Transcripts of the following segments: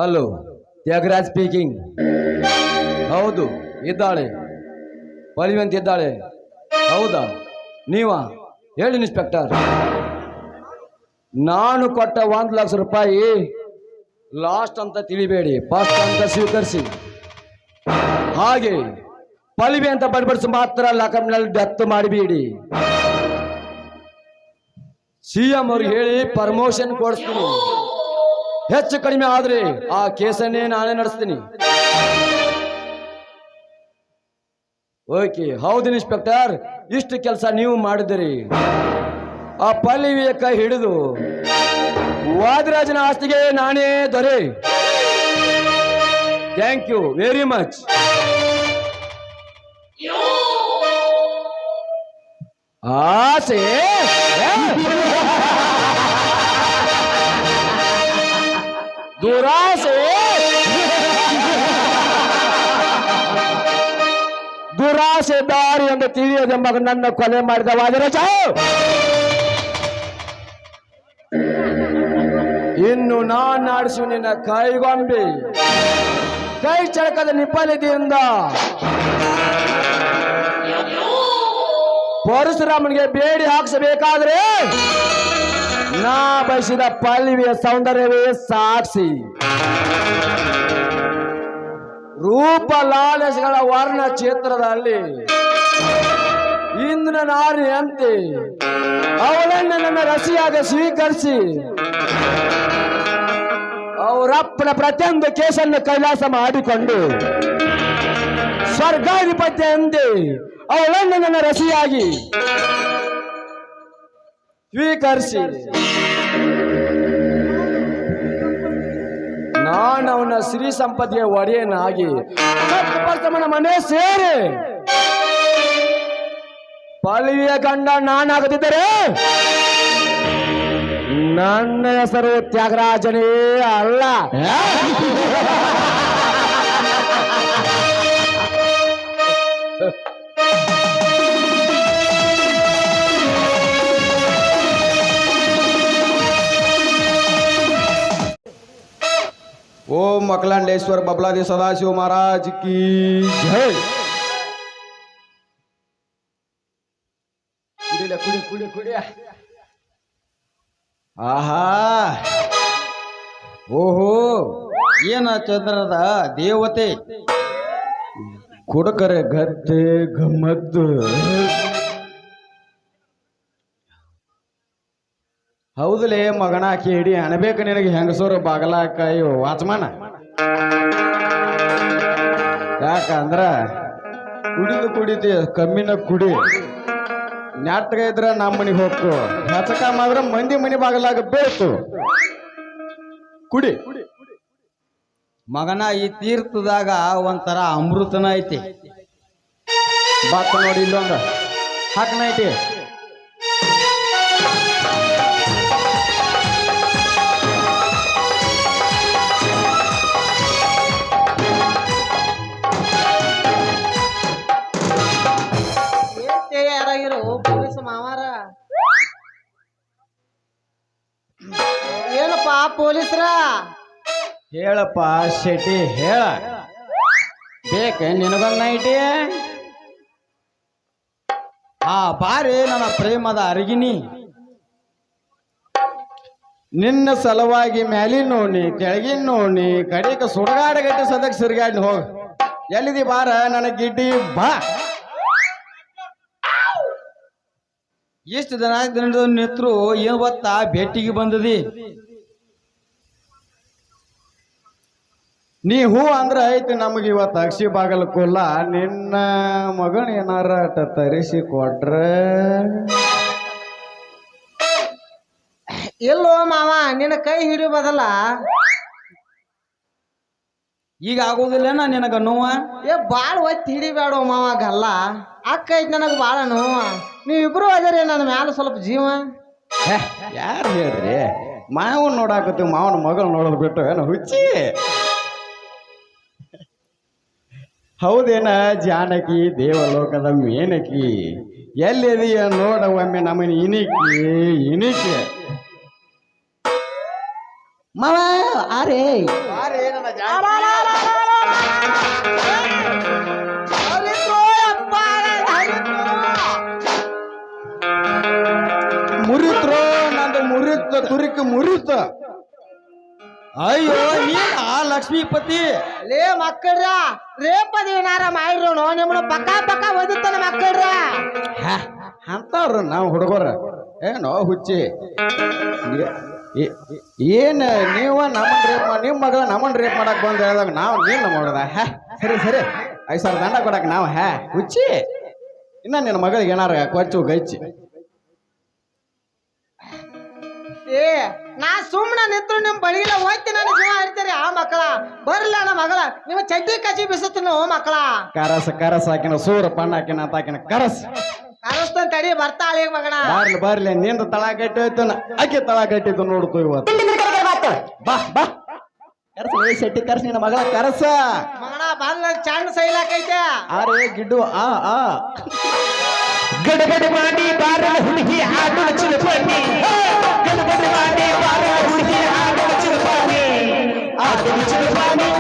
Hello, Thyagaraj speaking. ಹೌದು, ಇದ್ದಾಳೆ. ಪಲ್ವಂತ ಇದ್ದಾಳೆ. ಹೌದಾ, ನೀವಾ? ಹೇಳಿ ಇನ್ಸ್ಪೆಕ್ಟರ್. ನಾನು ಕೊಟ್ಟ 1,00,000 ರೂಪಾಯಿ ಲಾಸ್ಟ್ ಅಂತ ತಿಳಿಬೇಡಿ, ಫಸ್ಟ್ ಅಂತ ಸ್ವೀಕರಿಸಿ. ಹಾಗೆ ಪಲ್ವಿ ಅಂತ ಬಡ್ಬಡಿಸಿ ಮಾತ್ರ ಲಾಕಪ್ನಲ್ಲಿ ಡೆತ್ ಮಾಡಿಬೇಡಿ. CM ಅವ್ರಿಗೆ ಹೇಳಿ ಪರ್ಮೋಷನ್ ಕೊಡಿಸ್ತೀನಿ. ಹೆಚ್ಚು ಕಡಿಮೆ ಆದ್ರೆ ಆ ಕೇಸನ್ನೇ ನಾನೇ ನಡೆಸ್ತೀನಿ. ಓಕೆ, ಹೌದು ಇನ್ಸ್ಪೆಕ್ಟರ್, ಇಷ್ಟು ಕೆಲಸ ನೀವು ಮಾಡಿದಿರಿ. ಆ ಪಲ್ವಿಯ ಕೈ ಹಿಡಿದು ವಾದಿರಾಜನ ಆಸ್ತಿಗೆ ನಾನೇ ದೊರೆ. Thank you very much. ಆಸೆ ದುರಾಸೆ ದುರಾಸೆ ದಾರಿ ಎಂದು ತಿಳಿಯದೆ ಮಗನನ್ನು ಕೊಲೆ ಮಾಡಿದ ವಾದಿರಾಜ ಇನ್ನು ನಾಡಿಸುವ ನಿನ್ನ ಕೈಗೊಂಬೆ ಕೈ ಚಳಕದ ನಿಪಲಿದೆಯಿಂದ ಪರಶುರಾಮನಿಗೆ ಬೇಡಿ ಹಾಕಿಸಬೇಕಾದ್ರೆ ನಾ ಬಯಸಿದ ಪಲ್ವಿಯ ಸೌಂದರ್ಯವೇ ಸಾಕ್ಷಿ. ರೂಪ ಲಾಲಸಗಳ ವರ್ಣ ಕ್ಷೇತ್ರದಲ್ಲಿ ಇಂದಿನ ನಾರಿಯಂತೆ ಅವಳನ್ನು ನನ್ನ ರಸಿಯಾಗ ಸ್ವೀಕರಿಸಿ ಅವರಪ್ಪನ ಪ್ರತಿಯೊಂದು ಕೇಸನ್ನು ಕೈಲಾಸ ಮಾಡಿಕೊಂಡು ಸ್ವರ್ಗಾಧಿಪತ್ಯ ಎಂದೇ ಅವಳನ್ನು ನನ್ನ ರಸಿಯಾಗಿ ಸ್ವೀಕರಿಸಿ ನಾನು ಅವನ ಸಿರಿ ಸಂಪತ್ತಿಯ ಒಡೆಯನಾಗಿ ಮನೆ ಸೇರಿ ಪಲ್ವಿಯ ಗಂಡ ನಾನಾಗದಿದ್ದರೆ ನನ್ನ ಹೆಸರು ತ್ಯಾಗರಾಜನೇ ಅಲ್ಲ. ओम मकलांडेश्वर बबलादी सदाशिव महाराज की जय. ಕುಡಿ ಕುಡಿ ಕುಡಿ. ಆಹಾ, ಓಹೋ, ಏನ ಚಂದ್ರದ ದೇವತೆ ಕುಡಕರೆ ಗದ್ದೆ ಗಮ್ಮತ್ತು. ಹೌದಲೇ ಮಗನ ಕೇಳಿ ಅಣಬೇಕು ನಿನಗೆ ಹೆಂಗಸೂರು ಬಾಗಲಾಕಾಯು ವಾಚಮಾನ. ಯಾಕಂದ್ರ ಕುಡಿದು ಕುಡಿತಿ ಕಮ್ಮಿನ ಕುಡಿ, ನೆಟ್ಟಗ ಇದ್ರ ನಮ್ಮ ಮನಿಗೆ ಹೋಗ್ತು, ಹೆಚ್ಚಕ ಮಾತ್ರ ಮಂದಿ ಮನಿ ಬಾಗಲಾಗ ಬೇಕು. ಕುಡಿ ಮಗನ, ಈ ತೀರ್ಥದಾಗ ಒಂಥರ ಅಮೃತನ ಐತಿ. ಬಾತ ನೋಡಿ ಇಲ್ಲೊಂದ ಹಾಕನ ಐತಿ. ಏನಪ್ಪ ಪೊಲೀಸ್ರ? ಹೇಳಪ್ಪ ಶೆಟ್ಟಿ, ಹೇಳ. ಬೇಕ ನಿನಗೊಂದು ನೈಟಿ? ಆ ಬಾರಿ ನನ್ನ ಪ್ರೇಮದ ಅರಗಿನಿ, ನಿನ್ನ ಸಲುವಾಗಿ ಮ್ಯಾಲಿನ ನೋಡ್ನಿ ಕೆಳಗಿನ ನೋಡ್ನಿ ಕಡೆಕ ಸುಡಗಾಡಗಟ್ಟಿ ಸದಕ್ ಸಿರ್ಗಾಡ್ನಿ. ಹೋಗ ಎಲ್ಲಿದಿ ಬಾರ ನನ್ನ ಗಿಡ್ಡಿ ಬಾ. ಎಷ್ಟು ದಿನದ ನಿತ್ರು ಏನ್ ಗೊತ್ತಾ ಭೇಟಿಗೆ ಬಂದದಿ. ನೀ ಹೂ ಅಂದ್ರ ಐತಿ ನಮಗೆ ಇವತ್ತು ಅಕ್ಷಿ ಬಾಗಲಕ್ಕೋಲ್ಲ. ನಿನ್ನ ಮಗನ ಏನಾರ ತರಿಸಿ ಕೊಟ್ರ? ಇಲ್ಲೋ ಮಾವ, ನಿನ್ನ ಕೈ ಹಿಡಿಬೋದಲ್ಲ. ಈಗ ಆಗೋದಿಲ್ಲ ನಿನಗ ನೋವ? ಬಾಳ ಒತ್ತಿ ಹಿಡಿಬೇಡ ಮಾವ, ಗಲ್ಲ ಅಕ್ಕ ಐತಿ ನನಗ ಬಾಳ ನೋವ. ನೀವಿಬ್ರು ಅದರಿ ನನ್ನ ಮ್ಯಾಲ ಸ್ವಲ್ಪ ಜೀವ. ಯಾರು ಹೇಳ್ರಿ? ಮಾವನ್ ನೋಡಾಕತ್ತೀವಿ, ಮಾವನ ಮಗಳು ನೋಡೋದು ಬಿಟ್ಟು ಏನು ಹುಚ್ಚಿ? ಹೌದೇನ ಜಾನಕಿ, ದೇವಲೋಕದ ಮೇನಕಿ, ಎಲ್ಲಿದೆಯ ನೋಡ ಒಮ್ಮೆ ನಮ್ಮನೆ ಇನಿಕಿ ಇನಿಕಿ. ಮಾವ ಅರೆ ಮುರಿತ್ರೋ ನಂದು ಮುರಿತ ತುರಿಕ ಮುರಿತ ಅಯ್ಯೋ ನೀನ್ ಆ ಲಕ್ಷ್ಮೀಪತಿ ಲೇ ಮಕ್ಕಳ್ರ ರೇಪದಿ ಏನಾರ ಮಾಡಿರೋನು ನಿಮ್ಮನ್ನ ಪಕ್ಕ ಓದುತ್ತಾನೆ ಮಕ್ಕಳ್ರ ಅಂತವ್ರ ನಾವು ಹುಡುಗರ ಏನೋ ಹುಚ್ಚಿ ಏನ್ ನೀವ ನಮ್ಮನ್ ರೇಪ್ ನಿಮ್ ಮಗಳ ನಮ್ಮನ್ ರೇಪ್ ಮಾಡಕ್ ಬಂದ್ ಹೇಳಿದಾಗ ನಾವು ನೀನ್ ಮಾಡೋದ ಸರಿ ಸರಿ 5,000 ದಂಡ ಕೊಡಕ್ ನಾವು ಹುಚ್ಚಿ ಇನ್ನ ನಿನ್ನ ಮಗಳಿಗೆ ಏನಾರ ಕೊಚ್ಚು ಗಚ್ಚಿ ಏ ನಾ ಸುಮ್ಮನೆ ನಿಂತ್ರು ನಿಮ್ ಬಳಿಗಿಲ್ಲ ಹೋಯ್ತಿ ನಾನು ಜೀವ ಹರಿತೀರಿ ಆ ಮಕ್ಕಳ ಬರ್ಲ ನಮ್ಮ ಮಗಳ ನಿಮ್ಮ ಚಡ್ಡಿ ಕಚಿ ಬಿಸುತ್ತೀನಿ ಓ ಮಕ್ಕಳ ಕರಸ್ ಹಾಕಿನ ಸೂರ ಪಣ್ಣ ಹಾಕಿನ ಅಂತ ಹಾಕಿನ ಕರಸ್ ಕರಸ್ತಾನ ತಡಿ ಬರ್ತಾಳೆ ಈಗ ಮಗನ ಬರ್ಲಿ ನಿಂದ ತಳ ಗಟ್ಟಿ ಹೋಯ್ತು ಆಕೆ ತಳ ಗಟ್ಟಿದ್ದು ನೋಡ್ತು ಇವತ್ತು ಬಾ ಬಾ ಕರ್ಸ ಶೆಟ್ಟಿ ಕರ್ಸ ನಿನ್ನ ಮಗಳ ಕರಸ ಮಗನ ಬಂದ ಚಂದ ಸೈಲಾಕೈತೆ ಆರೆ ಗಿಡ್ಡು ಆ ಗಡಗಡ ಮಾಡಿ ಬಾರ ಹುಡುಗಿ ಆಡು ಚಿಲುಪನಿ ಗಡಗಡ ಮಾಡಿ ಬಾರ ಹುಡುಗಿ ಆಡು ಚಿಲುಪನಿ ಆಡು ಚಿಲುಪನಿ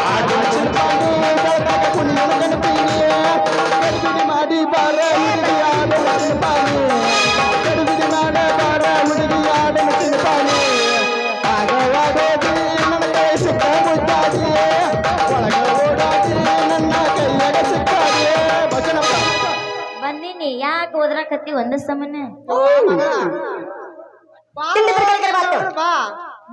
ಆಡು ಚಿಲುಪನಿ ಮಾಡಿ ಬಾರ ಹುಡುಗಿ ಆಡು ಚಿಲುಪನಿ ಗಡಗಡ ಮಾಡ ಬಾರ ಹುಡುಗಿ ಆಡು ಚಿಲುಪನಿ ಆಗವಾಗೋದಿ ನನ್ನ ಕೈ ಸಿಕ್ಕ ಮುದ್ದಾಡಿ ಒಳಗ ಓಡಾಡಿ ನನ್ನ ಕೈಯಾಗ ಸಿಕ್ಕಾಡಿ ಬಂದೀನಿ ಯಾಕೆ ಓದ್ರಾಕತ್ತಿ ಒಂದ ಸಮನ ಬಾ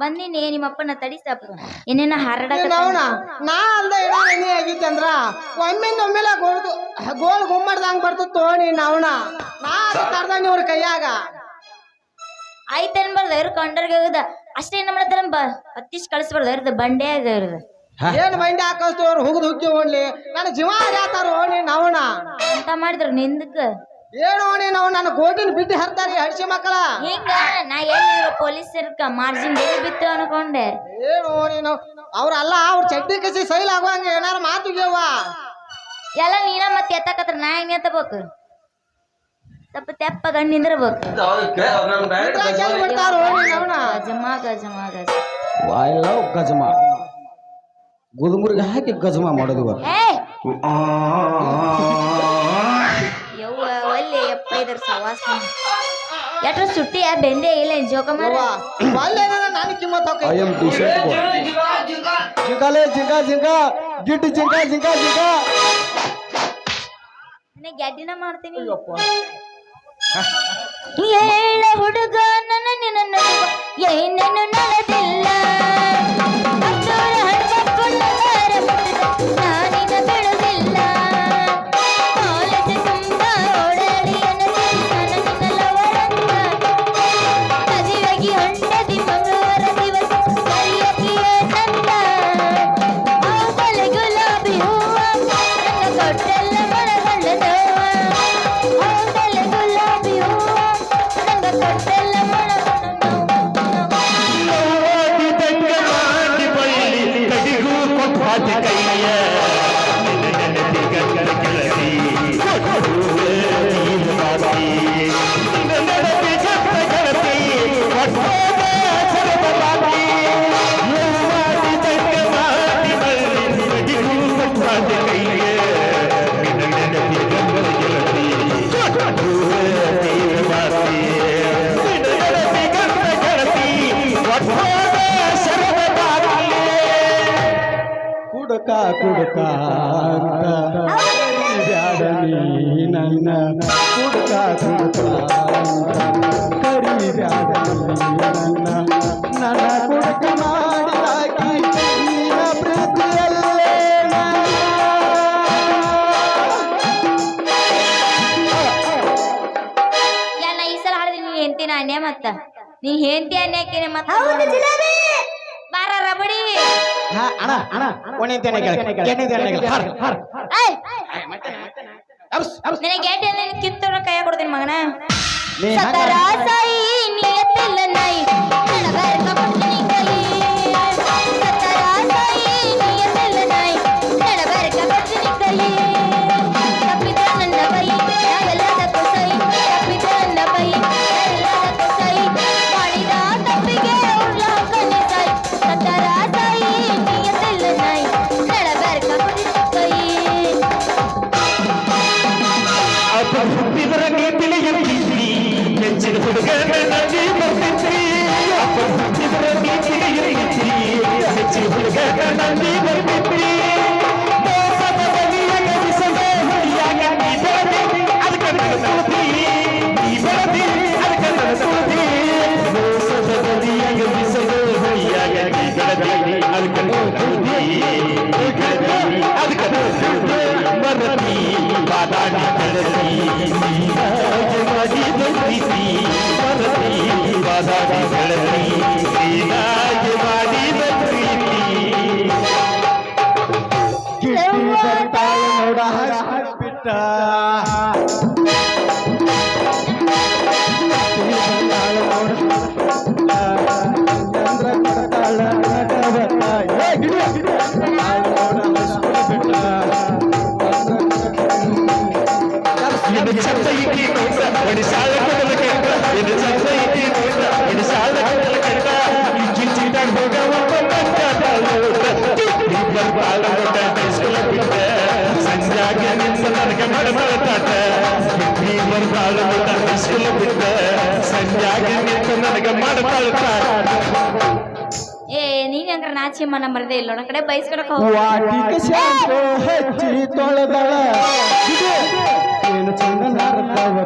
ಬಂದೀನಿ ನಿಮ್ಮಪ್ಪನ ತಡಿಸಪ್ಪ ಏನೇನ ಹಾರಾಡಕ ಅವನ ನಾ ಅಲ್ದ ಏನೇ ಆಗಿದ್ದೆ ಅಂದ್ರ ಒಮ್ಮೆಲೆ ಗೋಳ್ ಗುಮ್ಮಡ್ದಂಗ್ ಬರ್ತದ ತೋಣಿ ನಾವನ ನಾ ಕರ್ದಂಗ ಇವ್ರ ಕೈಯಾಗ ಆಯ್ತನ್ ಬರ್ದ ಇವ್ರ ಕೊಂಡರ್ಗೆ ಹೋಗದ ಅಷ್ಟೇ ಏನ್ ಮಾಡ್ತಾರ ಹತ್ತಿಸ್ ಕಳಿಸ್ಬಾರ್ದ ಇರ್ದ ಬಂಡೆ ಆಗ ಇರ್ದ ಏನ್ ಮಂಡಿ ಹಾಕಸ್ತು ಅವ್ರು ಹುಗ್ದು ಹುಕ್ಕಿ ಓಡ್ಲಿ ನನ್ನ ಜೀವ ಜಾತಾರ ಓಣಿ ನಾವನ ಅಂತ ಮಾಡಿದ್ರ ನಿಂದಕ್ಕ ಏನು ಓಣಿ ನಾವು ನನ್ನ ಗೋಟಿನ ಬಿಟ್ಟು ಹರ್ತಾರಿ ಹಡ್ಸಿ ಮಕ್ಕಳ ಹಿಂಗ ನಾ ಎಲ್ಲಿ ಪೊಲೀಸರ್ಕ ಮಾರ್ಜಿನ್ ಬೇರೆ ಬಿತ್ತು ಅನ್ಕೊಂಡೆ ಏನು ಓಣಿ ನಾವು ಅವ್ರಲ್ಲ ಅವ್ರ ಚಡ್ಡಿ ಕಸಿ ಸೈಲ್ ಆಗುವಂಗ ಏನಾರ ಮಾತುಗ್ಯವ ಎಲ್ಲ ನೀನ ಮತ್ತೆ ಎತ್ತಕತ್ರ ನಾ ಹೆಂಗ್ ಎತ್ತಬೇಕು ಸ್ವಲ್ಪ ತೆಪ್ಪ ಗಂಡ್ ನಿಂದಿರ್ಬೇಕು ಬಿಡ್ತಾರ ಓಣಿ ನಾವನ ಗಜಮ ಗಜಮ ಗಜ ಐ ಲವ್ ಗಜಮ ಗುಲ್ಮುರ್ಗ ಹಾಕಿ ಗಜಮ ಮಾಡೋದು ಏ ಯವ್ವ ಒಲ್ಲೆ ಯಪ್ಪ ಇದ್ರ ಸವಾಸ ಎಟ್ರ ಸುಟ್ಟಿ ಬೆಂದೆ ಇಲ್ಲ ಜೋಕ ಮಾರ ನಾನು ಕಿಮ್ಮತ್ ಐ ಎಮ್ ಡಿಸೆಂಟ್ ಜಿಂಕಾಲೆ ಜಿಂಕಾ ಜಿಂಕಾ ಗಿಡ್ಡು ಜಿಂಕಾ ಜಿಂಕಾ ಜಿಂಕಾ ನನಗೆ ಗೆಡ್ಡಿನ ಮಾಡ್ತೀನಿ ಏಳ ಹುಡುಗ ನನ್ನ ನಿನ್ನ ಏನೇನು ನಳದಿಲ್ಲ ನಾನಿನ ಬಿಡುದಿಲ್ಲ ಕಾಲೇಜ್ ತುಂಬ ಓಡಾಡಿ ನನಗಿನಲ್ಲವರಂಗ ಮದುವೆಗೆ ಹೊಂಡದಿ ಮಂಗಳವಾರ ದಿವಸ ಕರಿಯಕಿಯ ನಂದ ಆವಲೆ ಗುಲಾಬಿ ಹೂವ ನನ್ನ ಕೊಟ್ಟೆಲ್ಲ ಮನಗಂಡ ಆವಲೆ ಗುಲಾಬಿ ಹೂವ ನನ್ನ ಕೊಟ್ಟೆಲ್ಲ ಮನಗಂಡ ಕಡಿಗೂ ಕೊಟ್ಟಾದ ಕೈಯ ಕುಡುಕ ಕುಡುಕ ಬ್ಯಾಡನಿ ನನ್ನ ಕುಡುಕ ಕುಡುಕ ಕರಿ ಬ್ಯಾಡನಿ ನನ್ನ ಕುಡುಕ ಮಾಡಿದಾಕಿ ನಿನ್ನ ಪ್ರೀತಿಯಲ್ಲೇ ಯಾನ ಈ ಸಲ ಹಾಡಿದ್ರೆ ನೀನ್ ಹೆಂಡ್ತಿನ ಅನ್ಯ ಮತ್ತ ನೀನ್ ಹೆಂಡ್ತಿ ಅನ್ಯಾಕೇನೆ ಮತ್ತ ಬಾರ ರಬಡಿ ಅಣ್ಣ ಅಣ್ಣ ಒಣೆಂತೇನೆ ನಿನಗೆ ಗೆಡ್ಡೆ ಕಿತ್ತೋರ ಕೈಯ ಕೊಡ್ತೀನಿ ಮಗನ ಸತರ ಸಾಯಿ ನಿಯತ್ತಿಲ್ಲ ನಾಯಿ ನಡಬಾರ ಕಪಟ್ಟಿನಿ ಕೈ ಸತರ ಸಾಯಿ ನಿಯತ್ತಿಲ್ಲ ನಾಯಿ ನಡಬಾರ ಕಪಟ್ಟಿನಿ ಕೈ ತಪ್ಪಿದ ನನ್ನ ಕೈ ನಾವೆಲ್ಲದಕ್ಕೂ ಸೈ ತಪ್ಪಿದ ನನ್ನ ಕೈ ನಾವೆಲ್ಲದಕ್ಕೂ ಸೈ ಮಾಡಿದ ತಪ್ಪಿಗೆ ಬಿಟ್ಟ ಚಂದ್ರ ಕೊಡತಾಳ ನಗವತ್ತ. ಏ ಗಿಡ ಇದು ಚಂದ ಇಕ್ಕಿ ಕೂಟ ಒಡಿಸಾಳ ಕಡಲ ಕೆಟ್ಟ ಇದು ಚಂದ ಇಕ್ಕಿ ಕೂಟ ಒಡಿಸಾಳ ಕಡಲ ಕೆಟ್ಟ ಇಕ್ಕಿ ಚಿಂತಾಗ ಹೋಗವ ಇಬ್ಬರು ಬಾಳ ಕೊಟ್ಟ ಹೈಸ್ಕೂಲ ಬಿಟ್ಟ ಸಂಜಾಗ ನಿಂತ ನನಗೆ ಮಡಮಳತಾಟ ಇಬ್ಬರು ಬಾಳ ಕೊಟ್ಟ ಹೈಸ್ಕೂಲ ಬಿಟ್ಟ ಸಂಜಾಗ ನಿಂತ ನನಗೆ ಮಡಮಳತಾಟ. ಏ ನೀನ್ ಹಂಗ್ರ ನಾಚಿ ಮನ ಮರದೇ ಇಲ್ಲ ಆ ಕಡೆ ಬೈಸ್ಕೊಡಕ್ ಹೋಗ. ವಾಟಿಕ ಶಾಂಪು ಹಚ್ಚಿ ತೊಳೆದಳ ಏನು ಚಂದ ನಾರದವ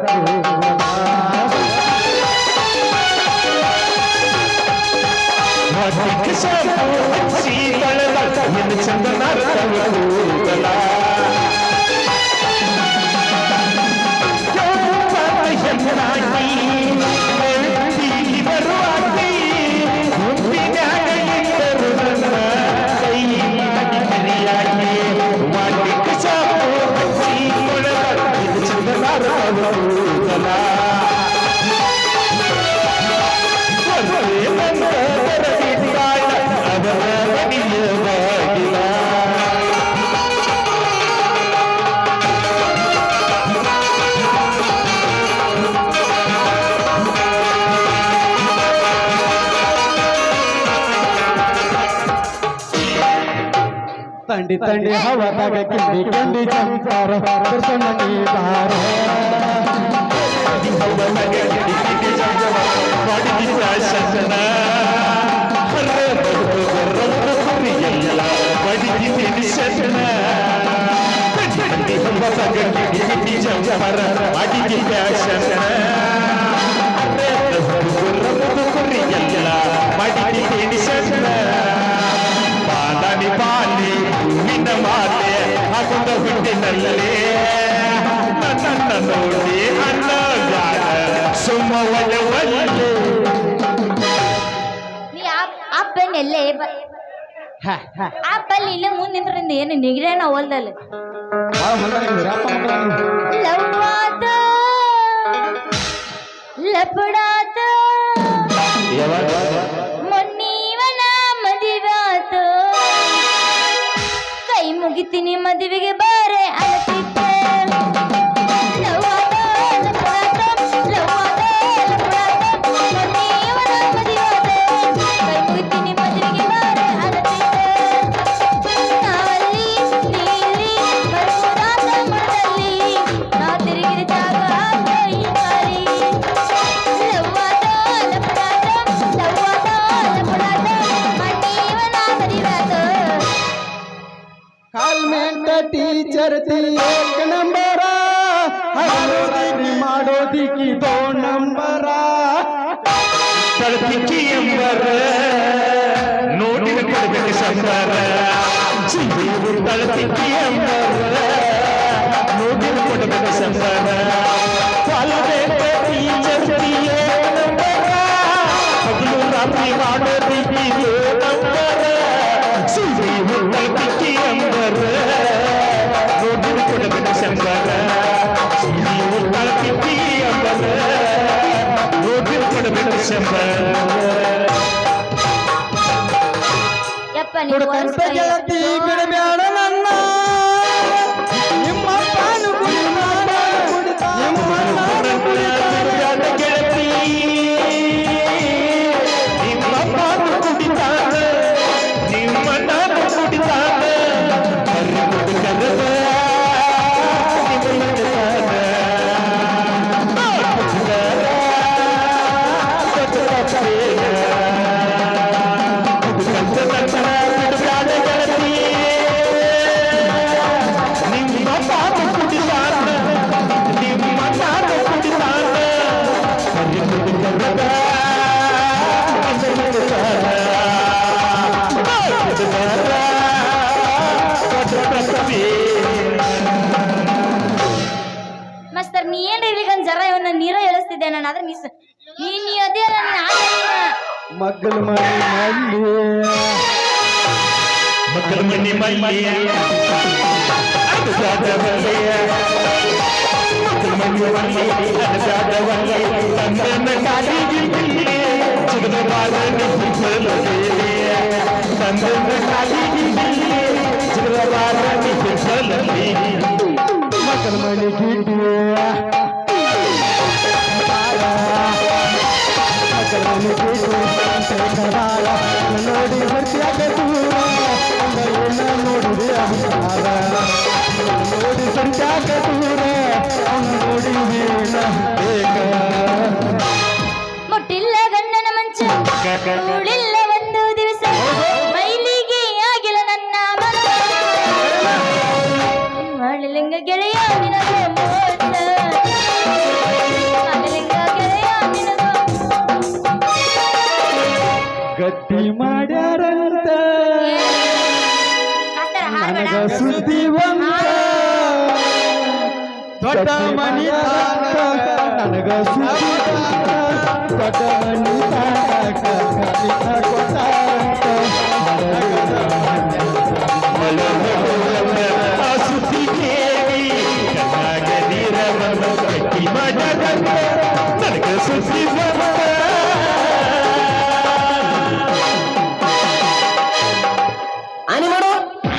ತಂಡಿ ತಂಡಿ ಹವದಾಗ ಕಿಂಡಿ ಕಿಂಡಿ ಚಂಪಾರ ದರ್ಶನ ನೀ ಬಾರ ಬಾದಾಮಿ ಬಾಲಿ ಹೂವಿನ ಮಾಲೆ ಹಾಕೊಂಡ ಹುಟ್ಟಿನಲ್ಲಿ ನನ್ನ ನೋಡಿ ಅನ್ನ ಸುಮ್ಮ ಒಳ್ಳೆ ನೀ ಆ ಪೆನ್ ಎಲ್ಲೇ ಆ ಪಲ್ಲಿ ಇಲ್ಲೇ ಮುಂದೆ ನಿಂತ್ರಿಂದ ಏನು ನಿಗ್ರೇನ ಹೊಲ್ದಲ್ಲಿ ಲವ್ವಾದ ಲಪಡಾದ ಮೊನ್ನೀವನ ಮದುವಾತ ಕೈ ಮುಗಿತೀನಿ ಮದುವೆಗೆ ಬಾರೆ ಅಲತಿದ್ದ ಲವ್ವಾದ ಲಪಡಾದ ಲವ್ವಾದ ಲಪಡಾದ ಮೊನ್ನೀವನ ಮದುವಾತ ಕೈ ಮುಗಿತೀನಿ ಮದುವೆಗೆ ಬಾರೆ ಅಲತಿದ್ದ ನಾವಲ್ಲಿ ನೀಲಿ ಬರುವುದಾದ ಮರದಲ್ಲಿ ನಾ ತಿರುಗಿದ ಜಾಗ ಈ ಕಾಲಿ ಲವ್ವಾದ ಲಪಡಾದ ಲವ್ವಾದ ಲಪಡಾದ ಮೊನ್ನೀವನ ಮದುವಾತ ಕಾಲ್ಮೆಂಟ ಟೀಚರ್ ತಿ ಏಕ ನಂಬರ ಹರೋದಿ ಮಾಡೋದಿಕ್ಕಿ ದೋ ನಂಬರ ತಳಪಿಕ್ಕಿ ಎಂಬರ ನೋಡಿನ ಕೊಡಬೇಕು ಸಂಬರ ತಳಪಿಕ್ಕಿ ಎಂಬರ ನೋಡಿನ ಕೊಡಬೇಕು ಸಂಬರ ಹಗಲು ರಾತ್ರಿ ಮಾಡೋದಿಕ್ಕಿ ನಂಬರ ತಳಪಿಕ್ಕಿ ಎಂಬರ ನೋಡಿನ ಕೊಡಬೇಕು ಸಂಬರ ತಳಪಿಕ್ಕಿ ಎಂಬರ ನೋಡಿನ ಕೊಡಬೇಕು ಸಂಬರ. ಯಪ್ಪ ನೀವು ಹುಡುಕಂತ ಗೆಳತಿ ಬಿಡಬೇಡ ನನ್ನ ನಿಮ್ಮ ಪಾನು ಕುಡಿತಾನ ನಿಮ್ಮ ನಾನು ಕುಡಿತಾನ ಗೆಳತಿ ನಿಮ್ಮ ಮಾತು ಕುಡಿತಾನ ನಿಮ್ಮ ನಾನು ಕುಡಿತಾನ ನಿಮ್ಮ ಪಾಪ ಕುಡಿತಾನ ನಿಮ್ಮ ನಾನು ಕುಡಿತಾನ ಮಸ್ತರ್ ನೀ ಏನ್ ಇಲ್ಲಿಗಂದ್ ಜರ ಇವನ್ನ ನೀರ ಎಳಿಸ್ತಿದ್ದೆ ನಾನು ಆದ್ರೆ ನೀ ಅದೇ ಮಗ್ಗಲ ಮನೆ ಮಲ್ಲಿ ಮಕ್ಕಳ ಮನೆ ಮಲ್ಲಿ ಅದು ಮಣ್ಣುವಲ್ಲಿ ಅನಜಾದವಲ್ಲಿ ತಂದೆನ ಕಾಲಿಗೆ ಚಿಗದ ಬಾಲನೆ ಹಿಪ್ಪಲಲ್ಲಿ ತಂದೆನ ಕಾಲಿಗೆ ಚಿಗದ ಬಾಲನೆ ಹಿಪ್ಪಲಲ್ಲಿ ಮಕ್ಕಳ ಮನೆ ಗಿಡ್ಡಿಯ ನೋಡಿ ಬರ್ತಿಯಾಗ ದೂರ ಏನ ನೋಡಿದೆ ನೋಡಿ ಸಂಚಾಕ ದೂರ ನೋಡಿ ಏನ ಬೇಕ ಮುಟ್ಟಿಲ್ಲ ಗಂಡನ ಮಂಚ ಉಳಿಲ್ಲ ಒಂದು ದಿವಸ ಮೈಲಿಗೆ ಆಗಿಲ್ಲ ನನ್ನ ಮಾಡಲಿಂಗ ಗೆಳೆಯ ನಿನಗೆ ಮೋಸ ಮಾಡಲಿಂಗ ಗೆಳೆಯ ನಿನಗೆ ಗಟ್ಟಿ ಮಾಡ್ಯಾರಂತ ನನಗ ಸುದ್ದಿ ಬಂದ ದೊಡ್ಡ ಮನಿ ನನಗ ಸುದ್ದಿ ದೊಡ್ಡ ಮನಿ ಆ ಸುದ್ದಿ ಕೇಳಿ ಕಣ್ಣಾಗ ನೀರ ಬಂದ ಗಟ್ಟಿ ಮಾಡ್ಯಾರ ನನಗೆ ಸುದ್ದಿ ಬಂದ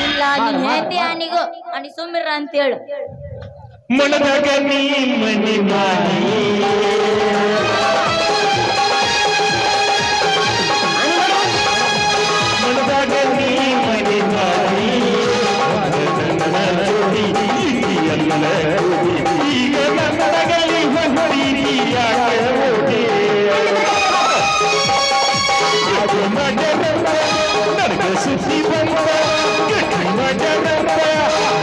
ಇಲ್ಲ ನೀನ್ ಹೇಳ್ತಿ ಅನಿಗೋ ಅನಿ ಸುಮ್ಮಿರ ಅಂತ ಹೇಳು ಮನದಾಗ ನೀ ಮನಿ ಮಾಡಿ ಮನದಾಗ ನೀ ಮನಿ ಮಾಡಿ ನನ್ನ ಜೋಡಿ ಎಲ್ಲ ಈಗ ನನ್ನಗಲಿ ಹೊಂದಿ ಯಾಕೆ ಹೋಗಿ ಅದು ನನಗೆ ಸುದ್ದಿ ಬಂದ ಗಟ್ಟಿ ಮಾಡ್ಯಾರಂತ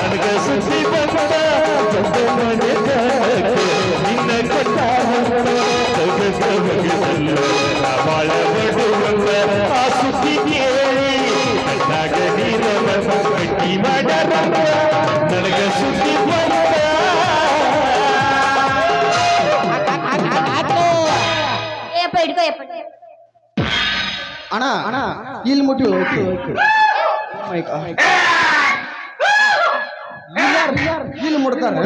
ನನಗೆ ಸುದ್ದಿ ಬಂದ ನಿನ್ನ ಕೊಟ್ಟ ಬಾಳ ಬಡುವಲ್ಲ ಆ ಸುದ್ದಿ ಕೇಳಿ ಕಣ್ಣಾಗ ನೀರ ಗಟ್ಟಿ ಮಾಡ್ಯಾರಂತ ನನಗೆ ಸುದ್ದಿ ಬಂದ ಏಪ್ಪ ಹಿಡ್ಕೋ ಯಪ್ಪ ಅಣ್ಣ ಅಣ್ಣ ಇಲ್ಲಿ ಮುಟ್ಟಿ ಇಲ್ಲಿ ಮುಡ್ತಾರೆ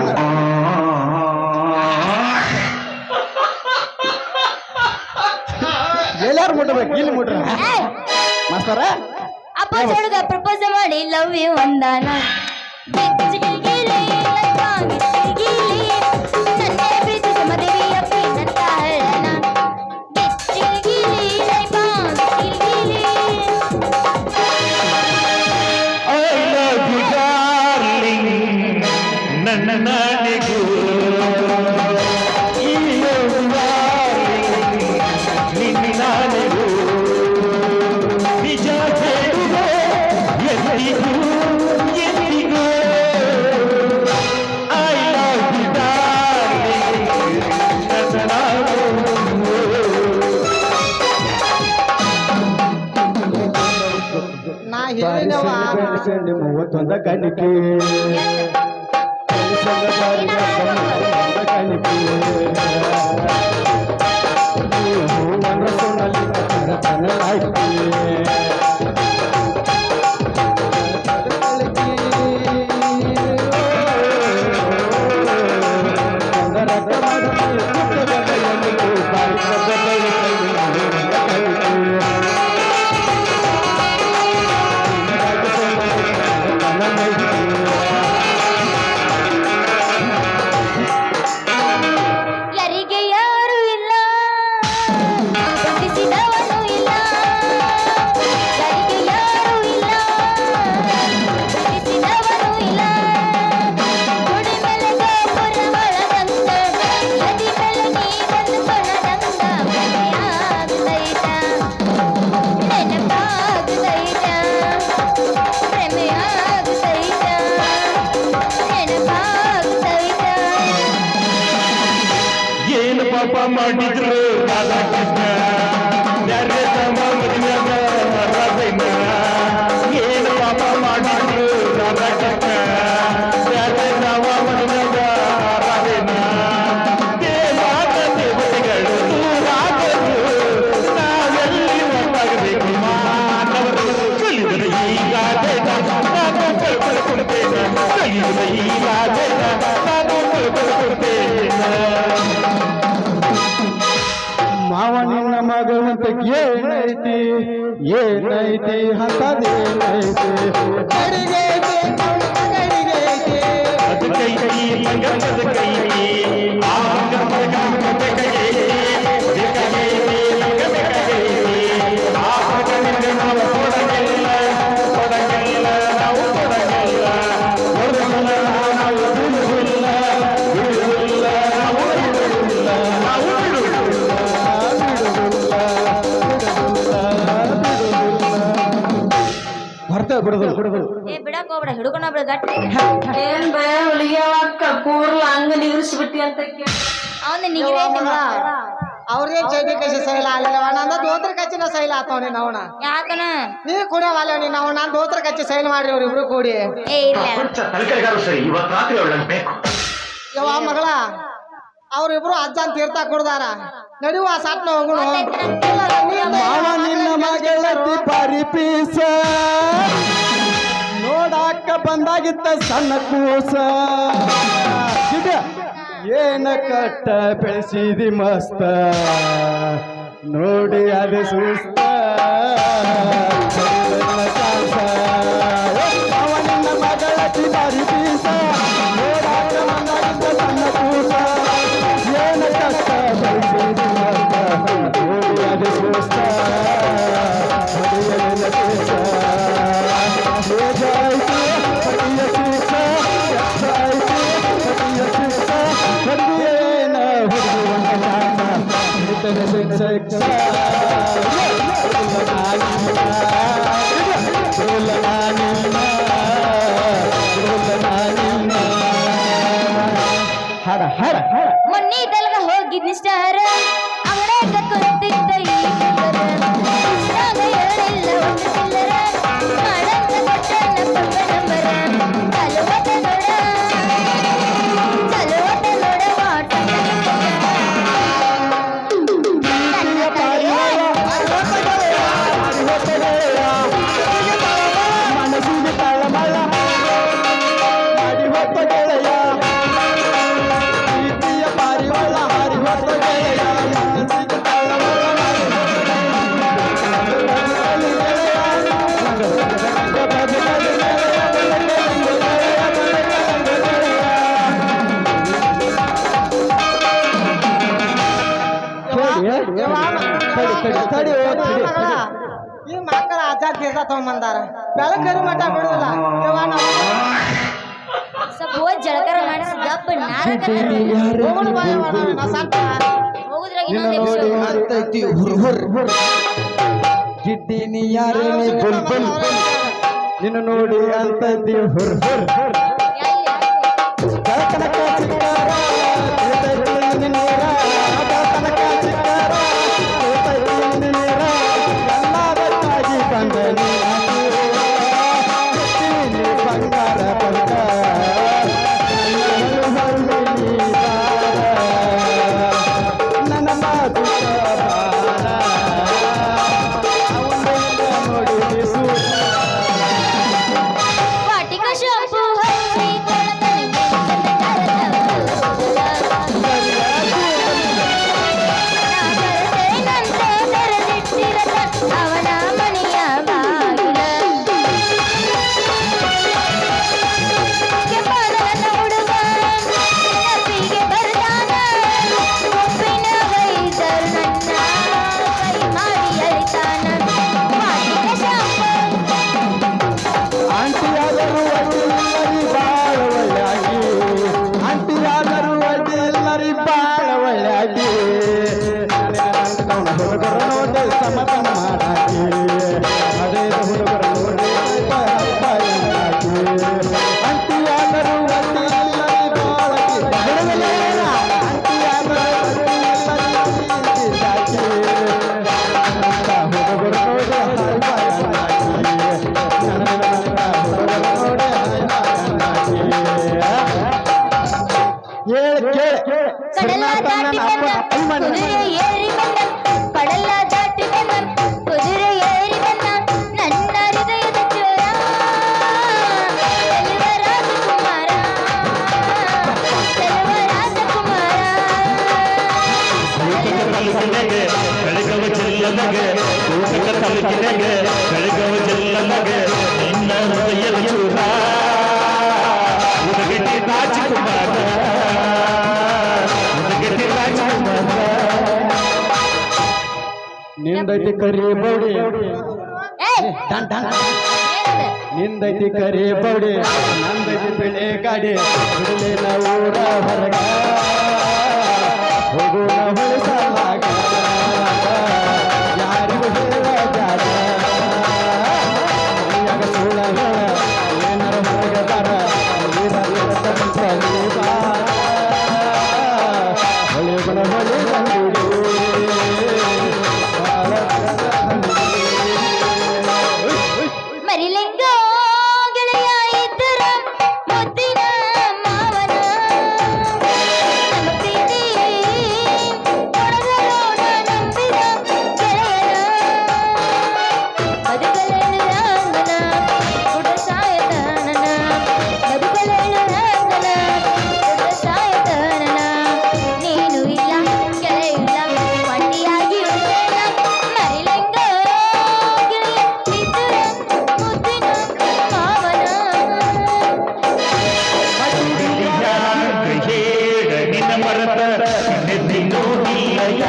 ಎಲ್ಲಾರು ಮುಟ್ಟಬೇಕು ಇಲ್ಲಿ ಮುಟ್ರ ಮಾಸ್ತರ ಅಪ್ಪ ಹುಡುಗ ಪ್ರಪೋಸ್ ಮಾಡಿ ಲವ್ ಯು ಅಂದಾನ ನನ್ನ ಪ್ರೀತಿ ಮದುವೆ ಅಪ್ಪಿ ನನ್ನ ಹಳ್ಳನ I love you, darling. ನನ್ನ ನಾಡಿಗೂ ಈ darling, ನಿನ್ನ ನಾಡಿಗೂ ನಿಜ ಹೇಳುವೆ ಎಂದಿಗೂ ಎಂದಿಗೂ I love you, darling. ನನ್ನ ನಾಡಿಗೂ ನಾ ಹೇಳಿನವ ಮೂವತ್ತೊಂದ ಕಣಿಕೆ ಯಾರಿಗೆ ಯಾರು ಇಲ್ಲ ಬಂಧಿಸಿದವನು ಇಲ್ಲ ಯಾರಿಗೆ ಯಾರು ಇಲ್ಲ ಬಂಧಿಸಿದವನು ಇಲ್ಲ ಗುಡಿ ಮೇಲೆ ಗೋಪುರ ಒಳಗಂತ ನದಿ ಮೇಲೆ ನೀ ಬಂದು ಕೊಳದಂತ ಪ್ರೇಮೆಯಾಗುತ್ತೈತ ನೆನಪಾಗುತ್ತೈತ ಪ್ರೇಮೆಯಾಗುತ್ತೈತ ನೆನಪಾಗುತ್ತೈತ ಏನು ಪಾಪ ಮಾಡಿದ್ರು ರಾಧಾಕೃಷ್ಣ ಯಾರೇ ತಮ್ಮ ಮದುವೆಯಾಗ ರಾಧಯ್ಯನ ಏನು ಪಾಪ ಮಾಡಿದ್ರು ರಾಧಾಕೃಷ್ಣ ಯಾರೇ ನಾವ ಮದುವೆಯಾಗ ರಾಧಯ್ಯನ ದೇವಾದ ದೇವತೆಗಳು ದೂರಾದರು ನಾವೆಲ್ಲಿ ಒಟ್ಟಾಗಬೇಕು ಮಾನವರು ಕಲಿದರೆ ಈಗಾದ ನಾನು ಕಳ್ಕೊಳ್ತೇನೆ ಕಲಿದರೆ ಈಗಾದ ನಾನು ಕೊಡ್ತೇನೆ ಮಾವ ನಿನ್ನ ಮಗನಂತ ಏನೈತಿ ಏನೈತಿ ಅಂತದೇನೈತಿ ಗಡಿಗೆ ಐತಿ ಗಡಿಗೆ ಐತಿ ಅದಕ್ಕೈತಿ ಲಂಗನದ ಕೈತಿ ಆ ಲಂಗನದ ಕೈತಿ ಬೇಕಾಗೈತಿ ಲಂಗದ ಕೈತಿ ಆ ಲಂಗನಿಂದ ನಾವು ಕೊಡಗಲ್ಲ ಕೊಡಗಲ್ಲ ನಾವು ಕೊಡಗಲ್ಲ ಕೊಡಗಲ್ಲ ನಾವು ಬಿಡುವುದಿಲ್ಲ ಬಿಡುವುದಿಲ್ಲ ನಾವು ಬಿಡುವುದಿಲ್ಲ ನಾವು ಬಿಡುವುದಿಲ್ಲ ಬರ್ತೇವೆ ಬಿಡುದು ಏ ಬಿಡಕ್ ಹೋಗ್ಬೇಡ ಹಿಡ್ಕೊಂಡ ಬಿಡ ಗಟ್ಟಿ ಏನ್ ಭಯ ಹುಲಿಯಕ್ಕ ಕೂರ್ಲ ಹಂಗ ನಿಲ್ಲಿಸ್ಬಿಟ್ಟಿ ಅಂತ ಅವನ ನಿಗಿರೇ ಅವ್ರೇ ಚೈತಿ ಕಸಿ ಸೈಲ ಅಲ್ಲಿವ ನಂದ ದೋತ್ರ ಕಚ್ಚಿನ ಸೈಲ ಆತವ ನೀನ್ ಅವನ ಯಾಕನ ನೀ ಕುಡಿಯವಾಲ ನೀನ್ ಅವ್ನ ನಾನ್ ದೋತ್ರ ಕಚ್ಚಿ ಸೈಲ್ ಮಾಡ್ರಿ ಇವ್ರಿಬ್ರು ಕೂಡಿ ಏ ಇಲ್ಲ ತಲೆಕೆರೆಗಾರು ಸರಿ ಇವತ್ತು ರಾತ್ರಿ ಅವಳನ್ನು ಬೇಕು ಯವ್ವ ಮಗಳ ಅವ್ರಿಬ್ರು ಅಜ್ಜನ್ ತೀರ್ಥ ಕುಡ್ದಾರ ನಡಿವ ಸಾಟ್ನ ಹೋಗುಣ ಮಾವ ನಿನ್ನ ಮಗಳತಿ ಪರಿಪೀಸ ನೋಡಾಕ ಬಂದಾಗಿತ್ತ ಸಣ್ಣ ಕೂಸ ಏನ ಕಟ್ಟ ಬೆಳೆಸಿದಿ ಮಸ್ತ ನೋಡಿ ಅದು ಸುಸ್ತ ಮಾವ ನಿನ್ನ ಮಗಳತಿ ಪರಿಪೀಸ ನೋಡಾಕ ಬಂದಾಗಿತ್ತ ಸಣ್ಣ ಕೂಸ ಏನ ಕಟ್ಟ ಬೆಳೆಸಿದಿ ಮಸ್ತ ನೋಡಿ ಅದು ಸುಸ್ತ ಹಡ ಹಡ ಮೊನ್ನೆ ತಲಗ ಹೋಗಿದ್ನಿ ಸ್ಟಾರ್ ಅಂಗಡ್ಯಾಗ ಕುಂತಿದ್ದ ಈ ಫಿಗರ್ ಇಷ್ಟಾಗ ಹೇಳಿಲ್ಲ ಒಂದು ಚಿಲ್ಲರ ಮಾಡಂತ ಕೊಟ್ಟನ ಪಕ್ಕ ನಂಬರ ಚಲುವತ ನೋಡ ವಾಟ್ಸಪ್ ಮನಸ್ಸಿಗೆ ತಳಮಳ ಮಾಡಿ ಹೊತ್ತ ಗೆಳೆಯ ಪ್ರೀತಿಯ ಪಾರಿವಾಳ ಹಾರಿ ಹೊತ್ತ ಗೆಳೆಯ ಮನಸ್ಸಿಗೆ ತಳಮಳ ಮಾಡಿ ತಡಿ ಈ ಮಕ್ಕಳ ಅಜ್ಜ ತೀರ್ಥ ತಗೊಂಬಂದಾರ ಬೆಳಕರಿ ಮಠ ಬಿಡುದಿಲ್ಲ ಯವ್ವ ನಾವು ಸ್ವಲ್ಪ ಹೋಗಿ ಜಳಕರ ಮಾಡಿಸಿ ಗಪ್ಪ ನಾರಕ ಹೋಗುಣ ಬಾ ಯವ್ವ ನಾ ಸಾಕ ಹೋಗುದ್ರಾಗ ನಿನ್ನ ಇನ್ನೊಂದು ನೋಡಿ ಎಪಿಸೋಡ್ ಅಂತೈತಿ ಹುರ್ ಹುರ್ ಹುರ್ ಗಿಡ್ಡಿ ನೀ ಯಾರೇ ನೀ ಬುಲ್ ಬುಲ್ ನಿನ್ನ ನೋಡಿ ಅಂತೈತಿ ಹುರ್ ಹುರ್ ಹುರ್ ಕಳಕನಕ ಸಿಕ್ಕಾರ ತಿಳ್ತೈತಿ ನೀರ ಕಳಕನಕ ಸಿಕ್ಕಾರ ತಿಳ್ತೈತಿ ನೀರ ಎಲ್ಲದಕ್ಕಾಗಿ ಬಂದ ನೀ ಬಂಗಾರ ಬಂದ ನನ್ನ ಮಾತು ನೋಡಿ ವಾಟಿಕ ಶಾಂಪು ಹಚ್ಚಿ ಕೊಳತನೆ ಅವನ ಮನೆಯ ಬಾಗಿಲ ಕೆಂಪಾದವನ ಹುಡುಗ ನೆನಪಿಗೆ ಬರ್ತಾನ ಒಪ್ಪಿನ ವೈದ್ಯರು ನನ್ನ ಕೈ ಮಾಡಿ ಅಳಿತಾನ ವಾಟಿಕ ಶಾಂಪು ಆಂಟಿಯಾದರೂ ಅಡ್ಡಿಲ್ಲರಿ ಬಾಳ ಒಳ್ಳೆಯಾಗಿ ಆಂಟಿಯಾದರೂ ಅಡ್ಡಿಲ್ಲರಿ ಬಾಳ ಒಳ್ಳೆಯಾಗಿ ಹುಡುಗರ ನೋಡಿ ಸಮಾಧಾನ ಮಾಡಾಕಿ ಅದೇ ಹುಡುಗರ ನೋಡಿ ಆಂಟಿಯಾದರೂ ಅಡ್ಡಿಲ್ಲರಿ ಬಾಳಗಿ ಆಂಟಿಯಾದರೂ ಅಡ್ಡಿಲ್ಲರಿ ಹುಡುಗರು ನೋಡಿ ಕಡಲ ದಾಟಿ ಬಂದ ಕುದುರೆ ಏರಿ ಬಂದ ಕಡಲ ದಾಟಿ ಬಂದ ಕುದುರೆ ಏರಿ ಬಂದ ನನ್ನ ಹೃದಯದ ಚೋರ ಚೆಲುವ ರಾಜಕುಮಾರ ಚೆಲುವ ತಾಲೂಕಿನಾಗ ಬೆಳಗಾವಿ ಜಿಲ್ಲೆಯಾಗ ನಿನ್ನ ಹೃದಯದ ಚೂರ ಉದಗಟ್ಟಿ ರಾಜಕುಮಾರ ಉದಗಟ್ಟಿ ರಾಜಕುಮಾರ ನಿಂದೈತಿ ಕರಿ ಬೌಡಿ ಏಯ್ ನಿಂದೈತಿ ಕರಿ ಬೌಡಿ ನಂದೈತಿ ಬೆಳೆ ಗಾಡಿ ಬಿಡಲಿನ ಊರ ಹೊರಗ ಹೋಗೋಣ ಹೊಳಿಸಲಾಗ ಯಾರಿಗೂ ಹೇಳಗಾರ ಮೈಯಾಗ ಸುಳ್ಳ ಹೇಳ ಏನಾರ ಹೊರಗದಾರ ಹೊಳೆ ಬಣ ಹೊಳೆ ಬಂದುಡಿ ಮರಿಲಿಂಗ ಗೆಳೆಯ ಇದ್ದರ ಮುದ್ದಿನ ಮಾವನ ನಮ್ಮ ಪ್ರೀತಿ ಕೊಡಗರೋಣ ನಂಬಿದ ಗೆಳೆಯನ ಬದುಕಲೇಳು ರಂಗನ ಕುಡ ಸಾಯತನನ ಬದುಕಲೇಳು ರಂಗನ ಕುಡ ಸಾಯತನನ ನೀನು ಇಲ್ಲ ಗೆಳೆಯ ಇಲ್ಲ ಒಂಟಿಯಾಗಿ ಉಳಿಯಲ್ಲ ಮರಿಲಿಂಗ ಗೆಳೆಯ ಇದ್ದರ ಮುದ್ದಿನ ಮಾವನ ಹೇಳ ನಿನ್ನ ಮರತ ನೆದ್ದಿ ನೋಡಿಲ್ಲ